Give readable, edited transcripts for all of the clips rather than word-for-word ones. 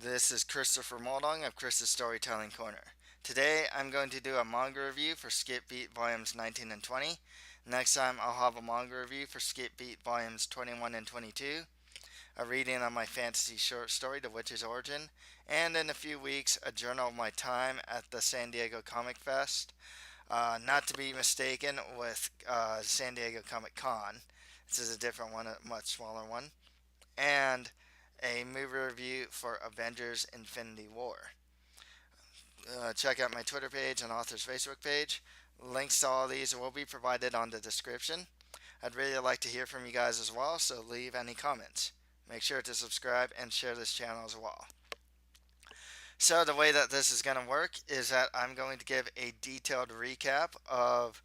This is Christopher Moldong of Chris's Storytelling Corner. Today I'm going to do a manga review for Skip Beat Volumes 19 and 20. Next time I'll have a manga review for Skip Beat Volumes 21 and 22, a reading on my fantasy short story, The Witch's Origin, and in a few weeks, a journal of my time at the San Diego Comic Fest. Not to be mistaken with San Diego Comic Con. This is a different one, a much smaller one. And a movie review for Avengers Infinity War. Check out my Twitter page and author's Facebook page. Links to all these will be provided on the description. I'd really like to hear from you guys as well, so leave any comments. Make sure to subscribe and share this channel as well. So the way that this is going to work is that I'm going to give a detailed recap of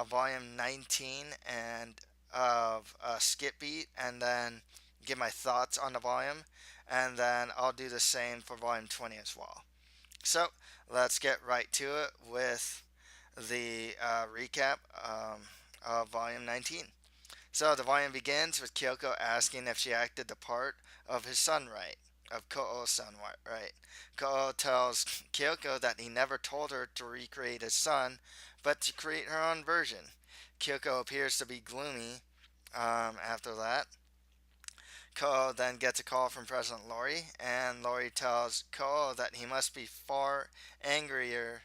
volume 19 and of Skip Beat, and then give my thoughts on the volume, and then I'll do the same for volume 20 as well. So let's get right to it with the recap of volume 19. So the volume begins with Kyoko asking if she acted the part of his son right, of Ko'o's son right. Ko'o tells Kyoko that he never told her to recreate his son, but to create her own version. Kyoko appears to be gloomy after that. Ko'o then gets a call from President Lori, and Lori tells Ko'o that he must be far angrier,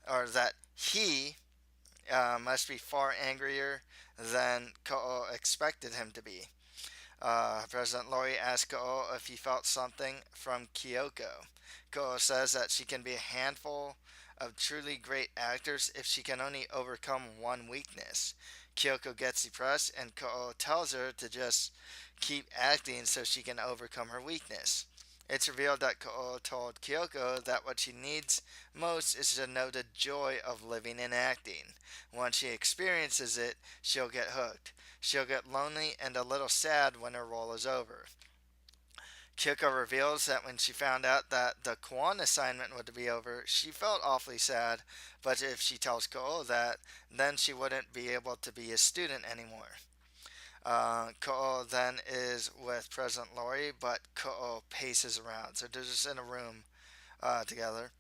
or that he must be far angrier than Ko'o expected him to be. President Lori asks Ko'o if he felt something from Kyoko. Ko'o says that she can be a handful of truly great actors if she can only overcome one weakness. Kyoko gets depressed, and Ko'o tells her to just keep acting so she can overcome her weakness. It's revealed that Ko'o told Kyoko that what she needs most is to know the joy of living and acting. Once she experiences it, she'll get hooked. She'll get lonely and a little sad when her role is over. Kyoko reveals that when she found out that the Kwan assignment would be over, she felt awfully sad, but if she tells Ko'o that, then she wouldn't be able to be a student anymore. Ko'o then is with President Lori, but Ko'o paces around. So they're just in a room together,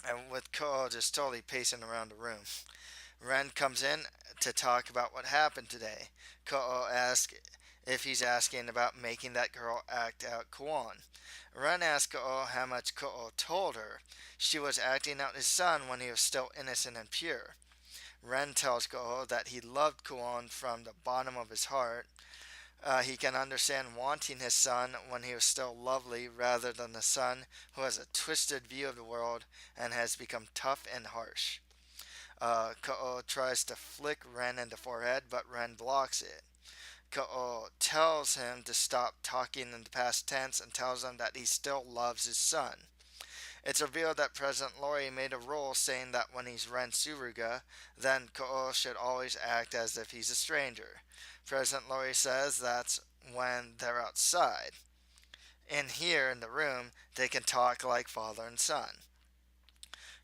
and with Ko'o just totally pacing around the room. Ren comes in to talk about what happened today. Ko'o asks if he's asking about making that girl act out Kwan. Ren asks Ko'o how much Ko'o told her. She was acting out his son when he was still innocent and pure. Ren tells Ko'o that he loved Kwan from the bottom of his heart. He can understand wanting his son when he was still lovely rather than the son who has a twisted view of the world and has become tough and harsh. Ko'o tries to flick Ren in the forehead, but Ren blocks it. Ko'o tells him to stop talking in the past tense and tells him that he still loves his son. It's revealed that President Lori made a rule saying that when he's Ren Suruga, then Ko'o should always act as if he's a stranger. President Lori says that's when they're outside. In here, in the room, they can talk like father and son.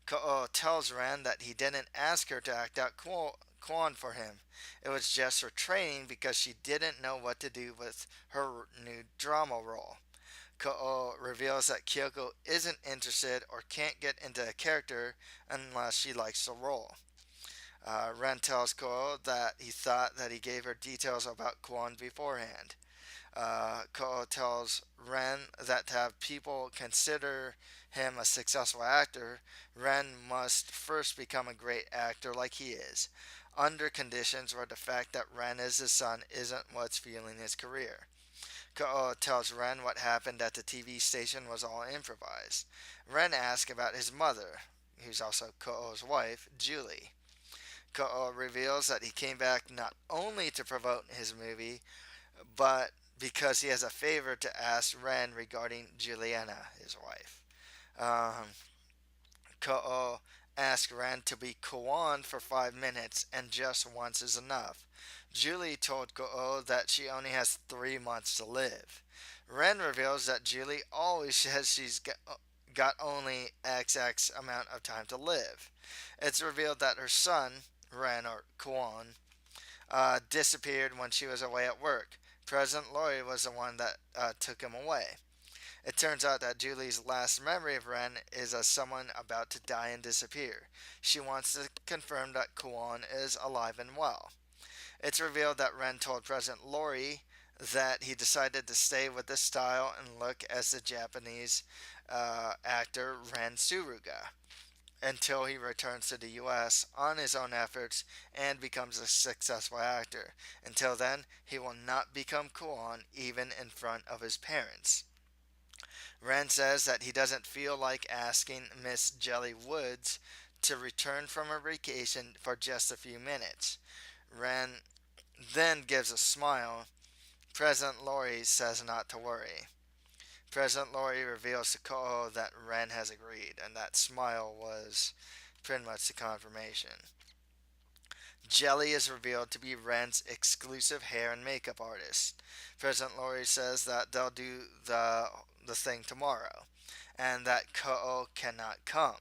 Ko'o tells Ren that he didn't ask her to act out Kwan for him. It was just for training because she didn't know what to do with her new drama role. Ko'o reveals that Kyoko isn't interested or can't get into a character unless she likes the role. Ren tells Ko'o that he thought that he gave her details about Kwan beforehand. Ko'o tells Ren that to have people consider him a successful actor, Ren must first become a great actor like he is, under conditions where the fact that Ren is his son isn't what's fueling his career. Ko'o tells Ren what happened at the TV station was all improvised. Ren asks about his mother, who's also Ko'o's wife, Julie. Ko'o reveals that he came back not only to promote his movie, but because he has a favor to ask Ren regarding Juliana, his wife. Um, Ko'o asks Ren to be Kwan for 5 minutes, and just once is enough. Julie told Ko'o that she only has 3 months to live. Ren reveals that Julie always says she's got only XX amount of time to live. It's revealed that her son, Ren or Kwan, disappeared when she was away at work. President Lori was the one that took him away. It turns out that Julie's last memory of Ren is as someone about to die and disappear. She wants to confirm that Kuon is alive and well. It's revealed that Ren told President Lori that he decided to stay with the style and look as the Japanese actor Ren Suruga until he returns to the US on his own efforts and becomes a successful actor. Until then, he will not become Kuon even in front of his parents. Ren says that he doesn't feel like asking Miss Jelly Woods to return from her vacation for just a few minutes. Ren then gives a smile. President Lori says not to worry. President Lori reveals to Koho that Ren has agreed, and that smile was pretty much the confirmation. Jelly is revealed to be Ren's exclusive hair and makeup artist. President Lori says that they'll do the thing tomorrow, and that Koho cannot come.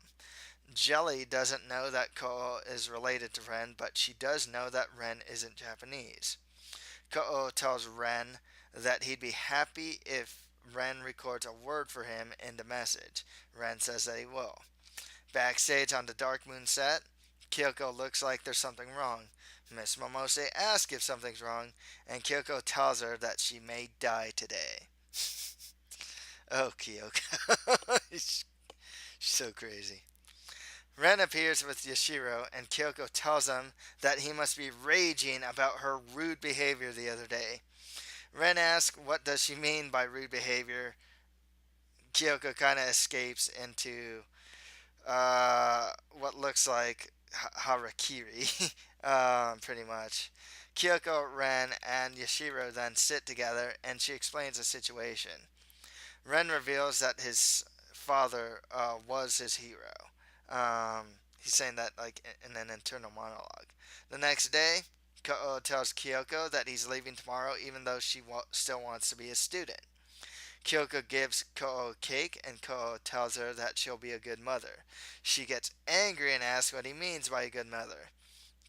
Jelly doesn't know that Koho is related to Ren, but she does know that Ren isn't Japanese. Koho tells Ren that he'd be happy if Ren records a word for him in the message. Ren says that he will. Backstage on the Dark Moon set, Kyoko looks like there's something wrong. Miss Momose asks if something's wrong, and Kyoko tells her that she may die today. Oh, Kyoko. She's so crazy. Ren appears with Yashiro, and Kyoko tells him that he must be raging about her rude behavior the other day. Ren asks what does she mean by rude behavior. Kyoko kind of escapes into what looks like harakiri, pretty much. Kyoko, Ren, and Yashiro then sit together, and she explains the situation. Ren reveals that his father was his hero. He's saying that like in an internal monologue. The next day, Ko tells Kyoko that he's leaving tomorrow, even though she still wants to be a student. Kyoko gives Ko cake, and Ko tells her that she'll be a good mother. She gets angry and asks what he means by a good mother.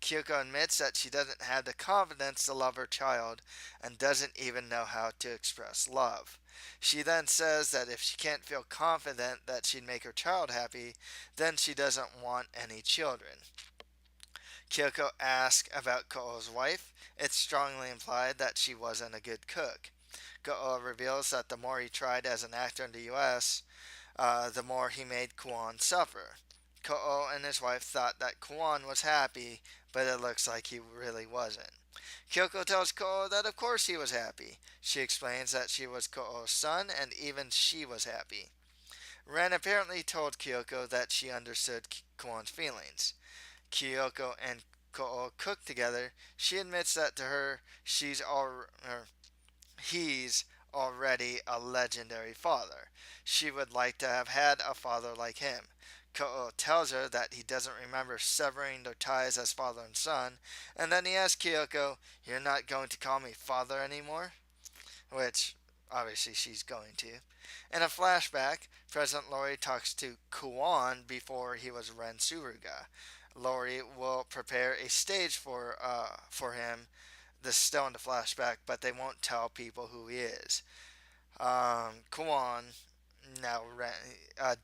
Kyoko admits that she doesn't have the confidence to love her child and doesn't even know how to express love. She then says that if she can't feel confident that she'd make her child happy, then she doesn't want any children. Kyoko asks about Ko'o's wife. It's strongly implied that she wasn't a good cook. Ko'o reveals that the more he tried as an actor in the US, the more he made Kwon suffer. Ko'o and his wife thought that Kwon was happy, but it looks like he really wasn't. Kyoko tells Ko'o that of course he was happy. She explains that she was Ko'o's son and even she was happy. Ren apparently told Kyoko that she understood Kwon's feelings. Kyoko and Ko'o cook together. She admits that to her he's already a legendary father. She would like to have had a father like him. Ko'o tells her that he doesn't remember severing their ties as father and son, and then he asks Kyoko, "You're not going to call me father anymore?" Which, obviously, she's going to. In a flashback, President Lori talks to Kuon before he was Ren Suruga. Lori will prepare a stage for him. This is still in the flashback, but they won't tell people who he is. Kuon now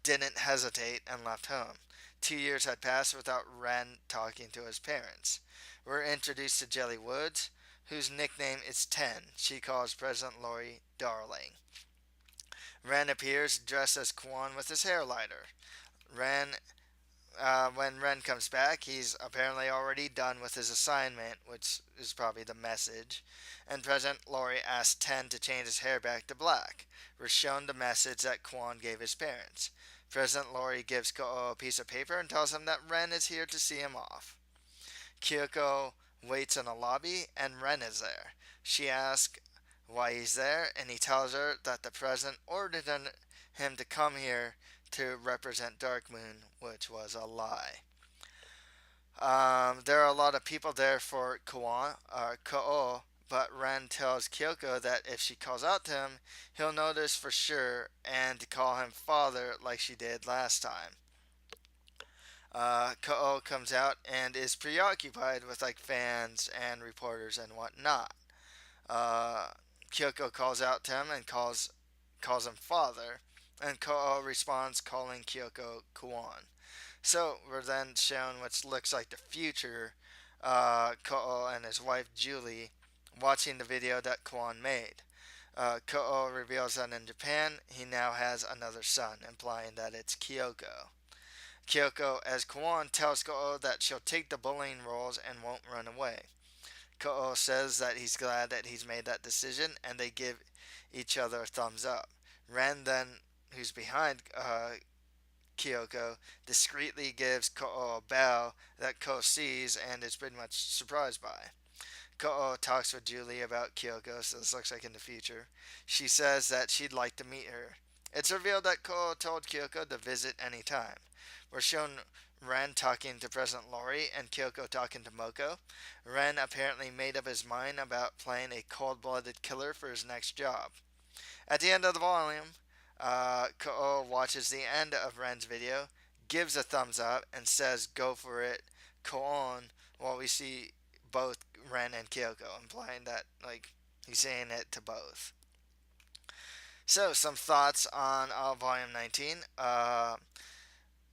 didn't hesitate and left home. 2 years had passed without Ren talking to his parents. We're introduced to Jelly Woods, whose nickname is Ten. She calls President Lori Darling. Ren appears dressed as Kwon with his hair lighter. When Ren comes back, he's apparently already done with his assignment, which is probably the message, and President Lori asks Ten to change his hair back to black. We're shown the message that Kwon gave his parents. President Lori gives Ko'o a piece of paper and tells him that Ren is here to see him off. Kyoko waits in a lobby, and Ren is there. She asks why he's there, and he tells her that the president ordered him to come here to represent Dark Moon, which was a lie. There are a lot of people there for Ko'o, but Ren tells Kyoko that if she calls out to him, he'll notice for sure and to call him father like she did last time. Ko'o comes out and is preoccupied with like fans and reporters and whatnot. Kyoko calls out to him and calls calls him father, and Ko'o responds calling Kyoko Kuon. So we're then shown what looks like the future, Ko'o and his wife Julie watching the video that Kuon made. Ko'o reveals that in Japan he now has another son, implying that it's Kyoko. Kyoko, as Kuon, tells Ko'o that she'll take the bullying roles and won't run away. Ko'o says that he's glad that he's made that decision, and they give each other a thumbs up. Ren then, who's behind Kyoko, discreetly gives Ko'o a bow that Ko sees and is pretty much surprised by. Ko'o talks with Julie about Kyoko, so this looks like in the future. She says that she'd like to meet her. It's revealed that Ko'o told Kyoko to visit any time. We're shown Ren talking to President Lori and Kyoko talking to Moko. Ren apparently made up his mind about playing a cold-blooded killer for his next job. At the end of the volume, Ko'o watches the end of Ren's video, gives a thumbs up, and says go for it, Koon, while we see both Ren and Kyoko, implying that, like, he's saying it to both. So, some thoughts on Volume 19.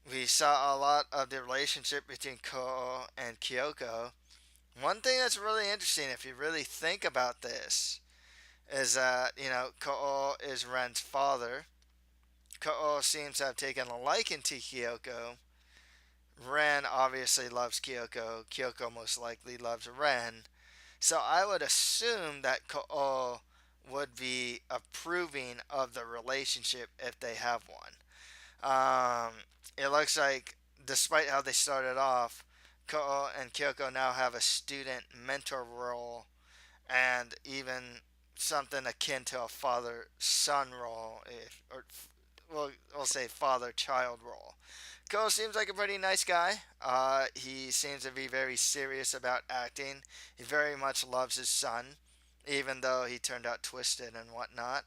We saw a lot of the relationship between Ko'o and Kyoko. One thing that's really interesting, if you really think about this, is that, Ko'o is Ren's father. Ko'o seems to have taken a liking to Kyoko. Ren obviously loves Kyoko. Kyoko most likely loves Ren. So I would assume that Ko'o would be approving of the relationship if they have one. It looks like, despite how they started off, Ko'o and Kyoko now have a student mentor role and even something akin to a father son role, or we'll say father child role. Ko seems like a pretty nice guy. He seems to be very serious about acting. He very much loves his son, even though he turned out twisted and whatnot.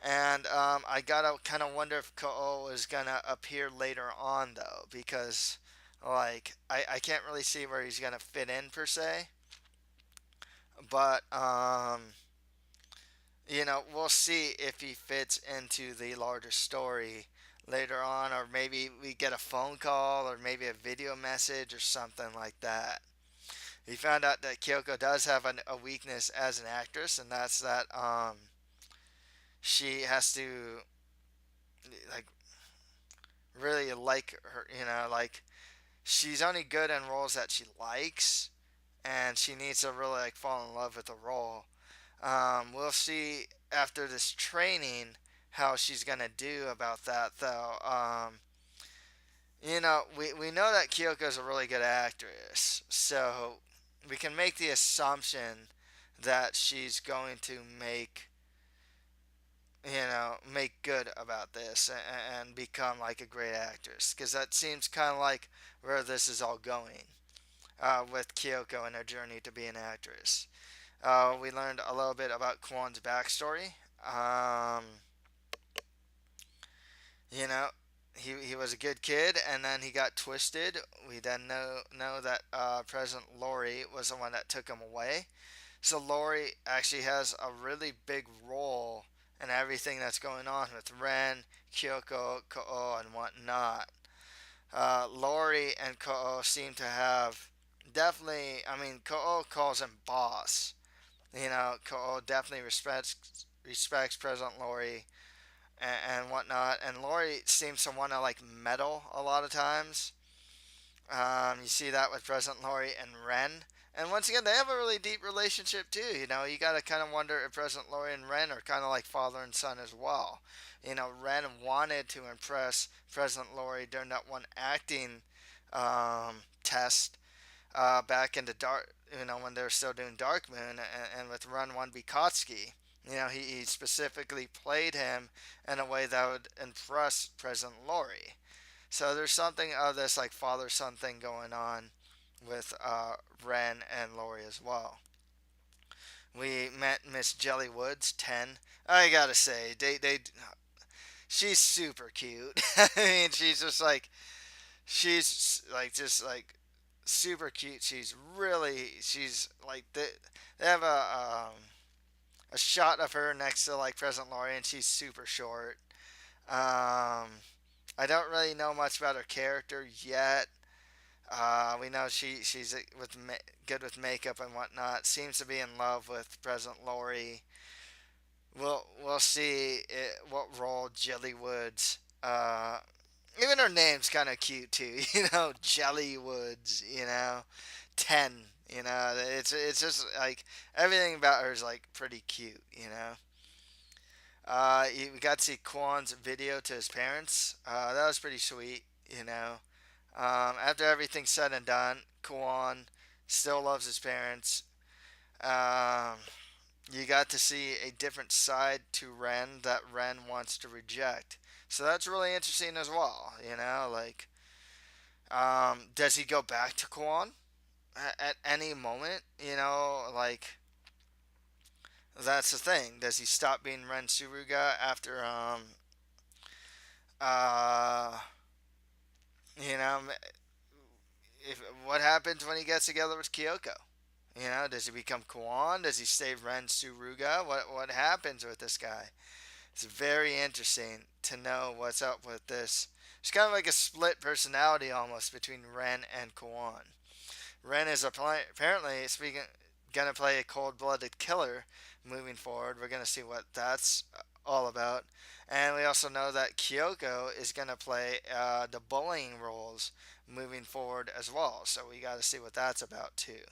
And I gotta kind of wonder if Ko is gonna appear later on, though, because like I can't really see where he's gonna fit in per se. But we'll see if he fits into the larger story later on, or maybe we get a phone call, or maybe a video message, or something like that. We found out that Kyoko does have a weakness as an actress, and that's that she has to like really like her. Like she's only good in roles that she likes, and she needs to really like fall in love with the role. We'll see after this training how she's gonna do about that, though. We know that Kyoko's a really good actress, so we can make the assumption that she's going to make good about this and become like a great actress, because that seems kind of like where this is all going with Kyoko and her journey to be an actress. We learned a little bit about Kwon's backstory. Um, you know, he was a good kid, and then he got twisted. We then know that President Lori was the one that took him away. So Lori actually has a really big role in everything that's going on with Ren, Kyoko, Ko'o, and whatnot. Lori and Ko'o seem to have definitely. I mean, Ko'o calls him boss. Ko'o definitely respects President Lori and whatnot. And Lori seems to want to like meddle a lot of times. You see that with President Lori and Ren. And once again, they have a really deep relationship too. You got to kind of wonder if President Lori and Ren are kind of like father and son as well. Ren wanted to impress President Lori during that one acting test back into Dark, when they were still doing Dark Moon, and with Run One Bikotsky. He specifically played him in a way that would impress President Lori. So there's something of this like father son thing going on with Ren and Lori as well. We met Miss Jelly Woods 10. I gotta say, she's super cute. I mean, she's like just like super cute. She's like they have a shot of her next to like President Lori, and she's super short. I don't really know much about her character yet. We know she's good with makeup and whatnot. Seems to be in love with President Lori. We'll see what role Jelly Woods. Even her name's kind of cute too. Jelly Woods. 10. It's just like everything about her is like pretty cute. We got to see Kwan's video to his parents. That was pretty sweet. After everything's said and done, Kwan still loves his parents. Um, you got to see a different side to Ren that Ren wants to reject. So that's really interesting as well. Does he go back to Kwan at any moment? That's the thing. Does he stop being Ren Suruga after uh, you know, if what happens when he gets together with Kyoko? Does he become Kwan? Does he stay Ren Suruga? What happens with this guy? It's very interesting to know what's up with this. It's kind of like a split personality almost between Ren and Kwan. Ren is apparently speaking gonna play a cold-blooded killer moving forward. We're gonna see what that's all about, and we also know that Kyoko is gonna play the bullying roles moving forward as well. So we got to see what that's about too.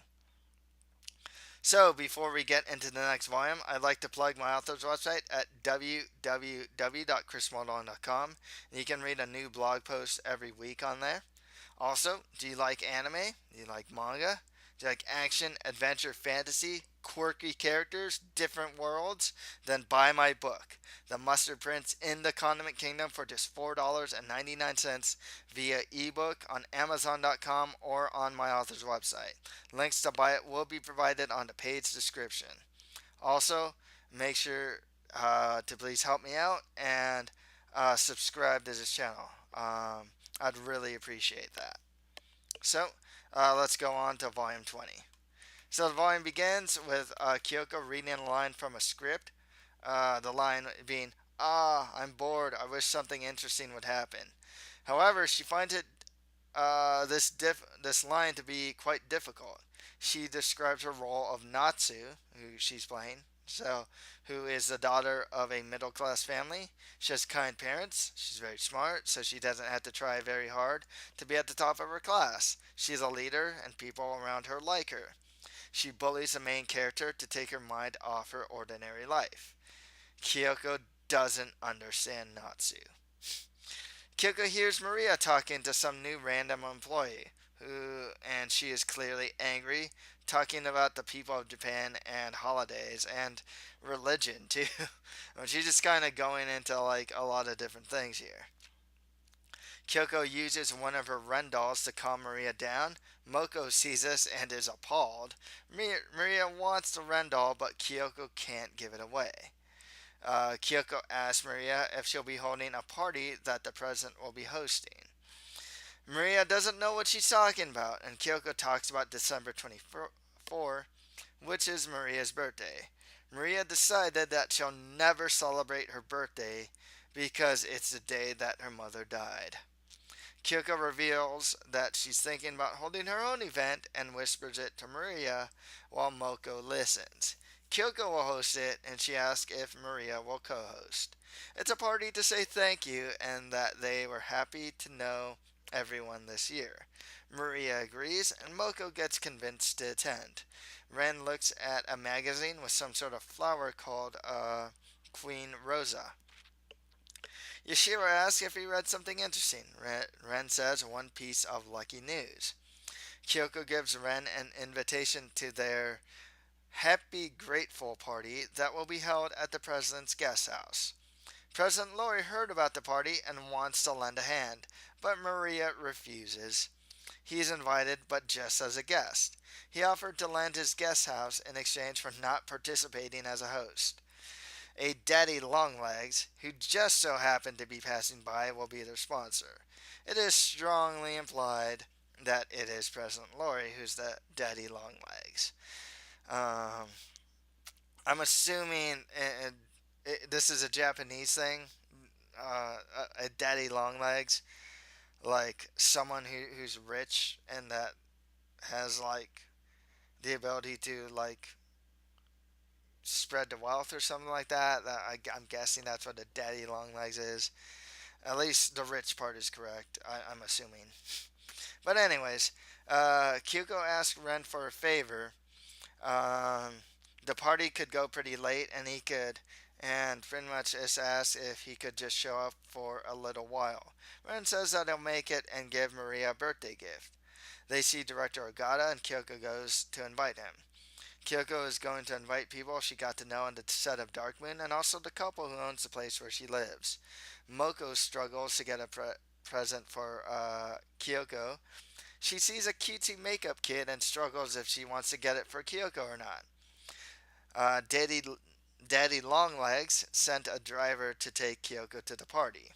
So, before we get into the next volume, I'd like to plug my author's website at www.chrismodon.com. You can read a new blog post every week on there. Also, do you like anime? Do you like manga? Do you like action, adventure, fantasy, quirky characters, different worlds? Then buy my book, The Mustard Prince in the Condiment Kingdom, for just $4.99 via ebook on Amazon.com or on my author's website. Links to buy it will be provided on the page description. Also, make sure to please help me out and subscribe to this channel. I'd really appreciate that. So, let's go on to volume 20. So, the volume begins with Kyoko reading a line from a script. The line being, I'm bored. I wish something interesting would happen. However, she finds this line to be quite difficult. She describes her role of Natsu, who she's playing, who is the daughter of a middle class family. She has kind parents. She's very smart, so she doesn't have to try very hard to be at the top of her class. She's a leader, and people around her like her. She bullies the main character to take her mind off her ordinary life. Kyoko doesn't understand Natsu. Kyoko hears Maria talking to some new random employee, and she is clearly angry, talking about the people of Japan and holidays and religion too. She's just kind of going into like a lot of different things here. Kyoko uses one of her Ren dolls to calm Maria down. Moko sees this and is appalled. Maria wants the Ren doll, but Kyoko can't give it away. Kyoko asks Maria if she'll be holding a party that the president will be hosting. Maria doesn't know what she's talking about, and Kyoko talks about December 24, which is Maria's birthday. Maria decided that she'll never celebrate her birthday because it's the day that her mother died. Kyoko reveals that she's thinking about holding her own event and whispers it to Maria while Moko listens. Kyoko will host it, and she asks if Maria will co-host. It's a party to say thank you and that they were happy to know everyone this year. Maria agrees, and Moko gets convinced to attend. Ren looks at a magazine with some sort of flower called Queen Rosa. Yashiro asks if he read something interesting. Ren says one piece of lucky news. Kyoko gives Ren an invitation to their Happy Grateful party that will be held at the president's guest house. President Lori heard about the party and wants to lend a hand, but Maria refuses. He is invited, but just as a guest. He offered to lend his guest house in exchange for not participating as a host. A daddy longlegs, who just so happened to be passing by, will be their sponsor. It is strongly implied that it is President Lori who's the daddy longlegs. Um, I'm assuming this is a Japanese thing. A daddy long legs, like someone who's rich and that has like the ability to like spread the wealth or something like that. I'm guessing that's what a daddy long legs is. At least the rich part is correct. I'm assuming. But anyways, Kyuko asked Ren for a favor. Um, the party could go pretty late, and he could, and pretty much just asked if he could just show up for a little while. Ren says that he'll make it and give Maria a birthday gift. They see director Ogata, and Kyoko goes to invite him. Kyoko is going to invite people she got to know on the set of Dark Moon, and also the couple who owns the place where she lives. Moko struggles to get a present for Kyoko. She sees a cutesy makeup kit and struggles if she wants to get it for Kyoko or not. Uh, Daddy, Daddy Longlegs sent a driver to take Kyoko to the party.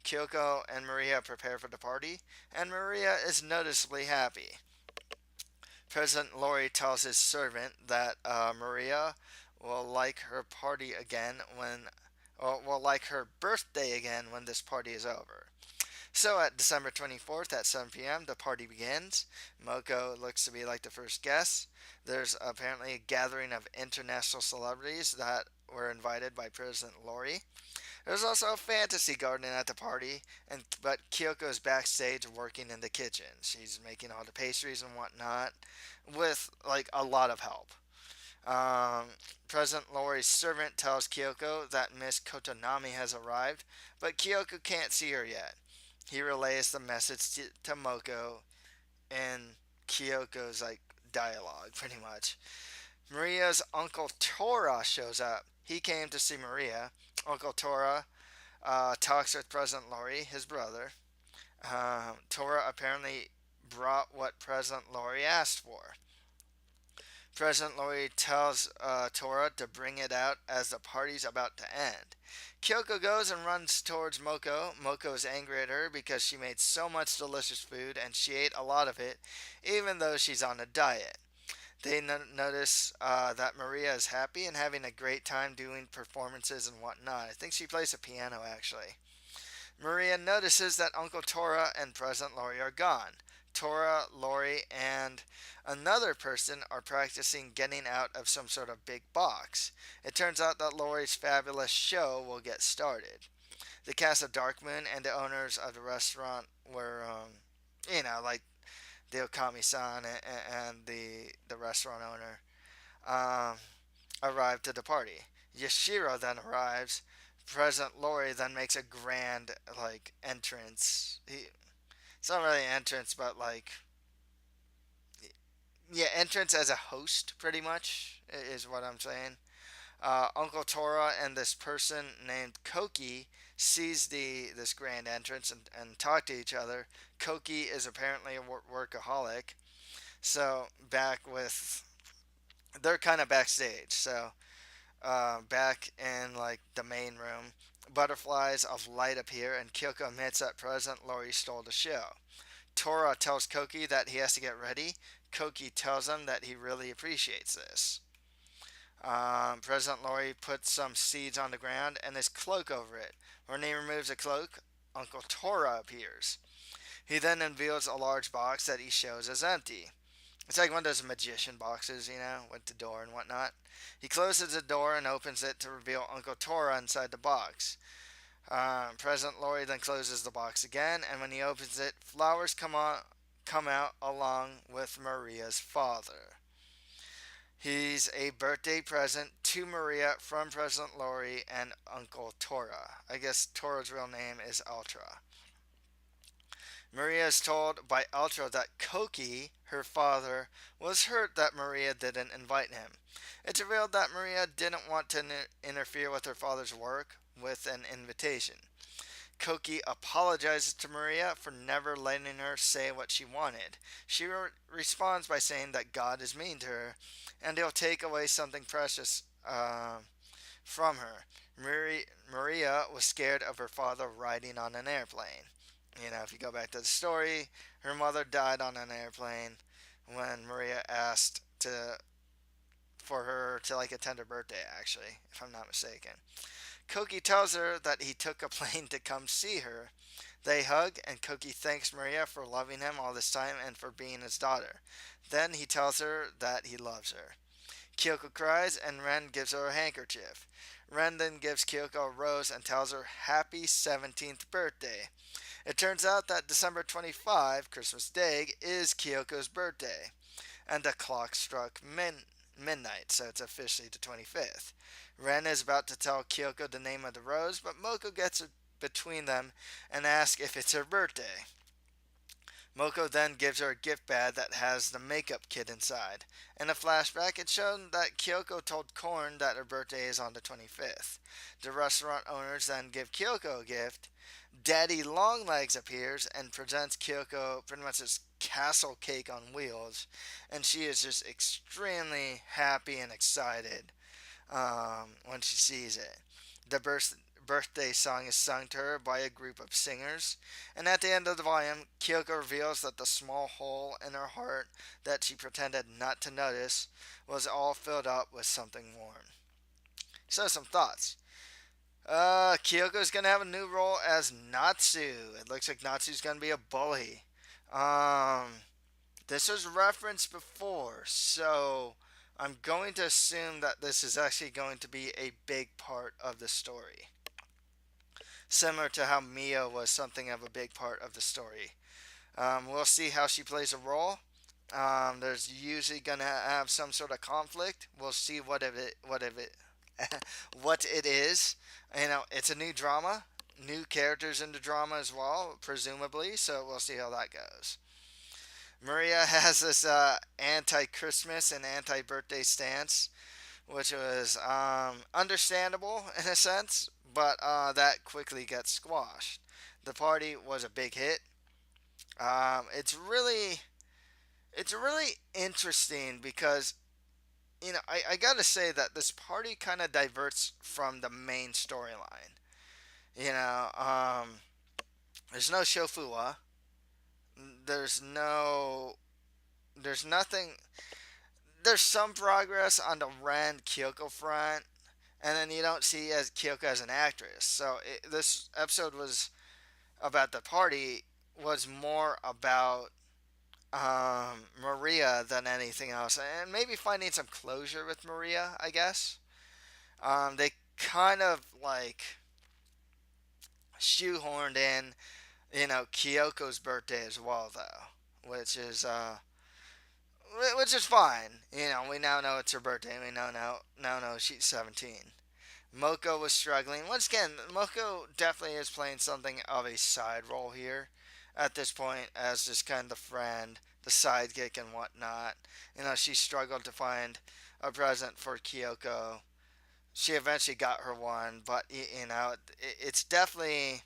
Kyoko and Maria prepare for the party, and Maria is noticeably happy. President Lori tells his servant that Maria will like her party again when, or will like her birthday again when this party is over. So at December 24th at 7 p.m., the party begins. Moko looks to be like the first guest. There's apparently a gathering of international celebrities that were invited by President Lori. There's also a fantasy garden at the party, and but Kyoko is backstage working in the kitchen. She's making all the pastries and whatnot, with like a lot of help. Um, President Lori's servant tells Kyoko that Miss Kotonami has arrived, but Kyoko can't see her yet. He relays the message to Moko in Kyoko's like dialogue, pretty much. Maria's Uncle Tora shows up. He came to see Maria. Uncle Tora talks with President Lori, his brother. Tora apparently brought what President Lori asked for. President Lori tells Tora to bring it out as the party's about to end. Kyoko goes and runs towards Moko. Moko is angry at her because she made so much delicious food and she ate a lot of it, even though she's on a diet. They notice that Maria is happy and having a great time doing performances and whatnot. I think she plays the piano actually. Maria notices that Uncle Tora and President Lori are gone. Tora, Lori, and another person are practicing getting out of some sort of big box. It turns out that Lori's fabulous show will get started. The cast of Dark Moon and the owners of the restaurant were, like the Okami-san and the restaurant owner, um, arrived to the party. Yashiro then arrives. President Lori then makes a grand like entrance. It's not really an entrance, but like yeah, entrance as a host, pretty much is what I'm saying. Uncle Tora and this person named Koki sees the this grand entrance and talk to each other. Koki is apparently a workaholic, so back with they're kind of backstage. So back in like the main room, butterflies of light appear, and Kyoko admits that President Lori stole the show. Tora tells Koki that he has to get ready. Koki tells him that he really appreciates this. President Lori puts some seeds on the ground and his cloak over it. When he removes the cloak, Uncle Tora appears. He then unveils a large box that he shows as empty. It's like one of those magician boxes, with the door and whatnot. He closes the door and opens it to reveal Uncle Tora inside the box. President Lori then closes the box again, and when he opens it, flowers come out along with Maria's father. He's a birthday present to Maria from President Lori and Uncle Tora. I guess Tora's real name is Ultra. Maria is told by Ultra that Koki, her father, was hurt that Maria didn't invite him. It's revealed that Maria didn't want to interfere with her father's work with an invitation. Koki apologizes to Maria for never letting her say what she wanted. She responds by saying that God is mean to her and he'll take away something precious from her. Maria was scared of her father riding on an airplane. If you go back to the story, her mother died on an airplane when Maria asked to for her to like attend her birthday, actually, if I'm not mistaken. Koki tells her that he took a plane to come see her. They hug, and Koki thanks Maria for loving him all this time and for being his daughter. Then he tells her that he loves her. Kyoko cries, and Ren gives her a handkerchief. Ren then gives Kyoko a rose and tells her happy 17th birthday. It turns out that December 25, Christmas Day, is Kyoko's birthday, and the clock struck midnight, so it's officially the 25th. Ren is about to tell Kyoko the name of the rose, but Moko gets between them and asks if it's her birthday. Moko then gives her a gift bag that has the makeup kit inside. In a flashback, it's shown that Kyoko told Korn that her birthday is on the 25th. The restaurant owners then give Kyoko a gift. Daddy Longlegs appears and presents Kyoko pretty much this castle cake on wheels, and she is just extremely happy and excited when she sees it. The birthday song is sung to her by a group of singers, and at the end of the volume, Kyoko reveals that the small hole in her heart that she pretended not to notice was all filled up with something warm. So, some thoughts. Kyoko's gonna have a new role as Natsu. It looks like Natsu's gonna be a bully. This was referenced before, so I'm going to assume that this is actually going to be a big part of the story. Similar to how Mia was something of a big part of the story. We'll see how she plays a role. There's usually gonna have some sort of conflict. We'll see what it is. You know, it's a new drama, new characters in the drama as well, presumably. So we'll see how that goes. Maria has this anti-Christmas and anti-birthday stance, which was understandable in a sense, but that quickly gets squashed. The party was a big hit. Um, it's really it's really interesting because I gotta say that this party kind of diverts from the main storyline. You know, there's no Shofua. There's no there's nothing. There's some progress on the Ren Kyoko front, and then you don't see as Kyoko as an actress. So this episode was about the party was more about Maria than anything else, and maybe finding some closure with Maria. I guess they kind of like shoehorned in, Kyoko's birthday as well, though, which is fine. We now know it's her birthday. We now know she's 17. Moko was struggling. Once again, Moko definitely is playing something of a side role here at this point as just kind of the friend, the sidekick, and whatnot. She struggled to find a present for Kyoko. She eventually got her one, but it's definitely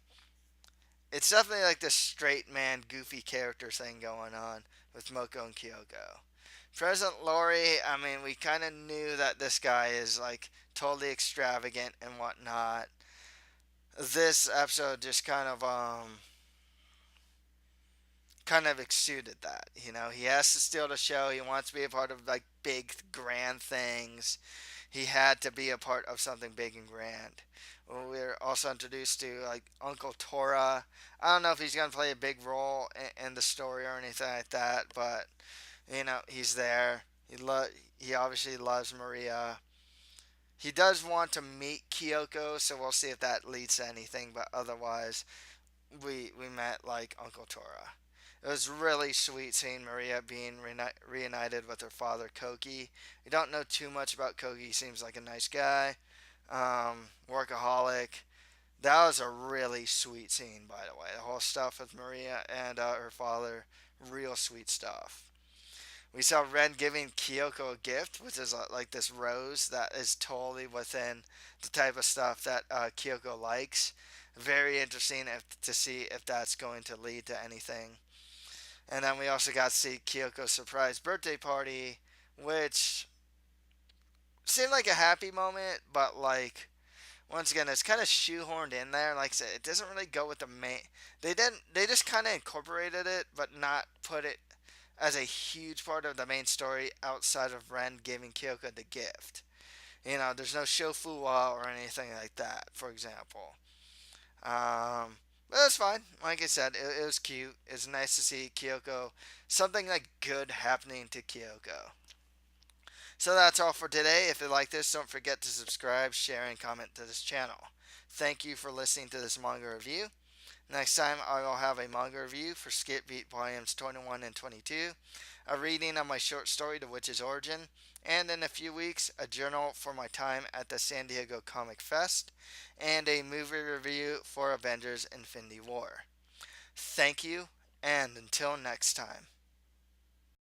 like this straight man, goofy character thing going on with Moko and Kyoko. President Lori, I mean, we kind of knew that this guy is like totally extravagant and whatnot. This episode just kind of exuded that. He has to steal the show. He wants to be a part of like big grand things. He had to be a part of something big and grand. Well, we're also introduced to like Uncle Tora. I don't know if he's gonna play a big role in the story or anything like that, but he's there. He obviously loves Maria. He does want to meet Kyoko, so we'll see if that leads to anything. But otherwise, we met like Uncle Tora. It was really sweet seeing Maria being reunited with her father Koki. We don't know too much about Koki. He seems like a nice guy, workaholic. That was a really sweet scene, by the way. The whole stuff with Maria and her father, real sweet stuff. We saw Ren giving Kyoko a gift, which is like this rose that is totally within the type of stuff that Kyoko likes. Very interesting to see if that's going to lead to anything. And then we also got to see Kyoko's surprise birthday party, which seemed like a happy moment, but like once again, it's kind of shoehorned in there. Like I said, it doesn't really go with the main. They didn't. They just kind of incorporated it, but not put it as a huge part of the main story outside of Ren giving Kyoko the gift. There's no show Fuwa or anything like that, for example. But that's fine. Like I said, it was cute. It's nice to see Kyoko, something like good happening to Kyoko. So that's all for today. If you like this, don't forget to subscribe, share, and comment to this channel. Thank you for listening to this manga review. Next time, I will have a manga review for Skip Beat Volumes 21 and 22, a reading of my short story, The Witch's Origin, and in a few weeks, a journal for my time at the San Diego Comic Fest, and a movie review for Avengers Infinity War. Thank you, and until next time.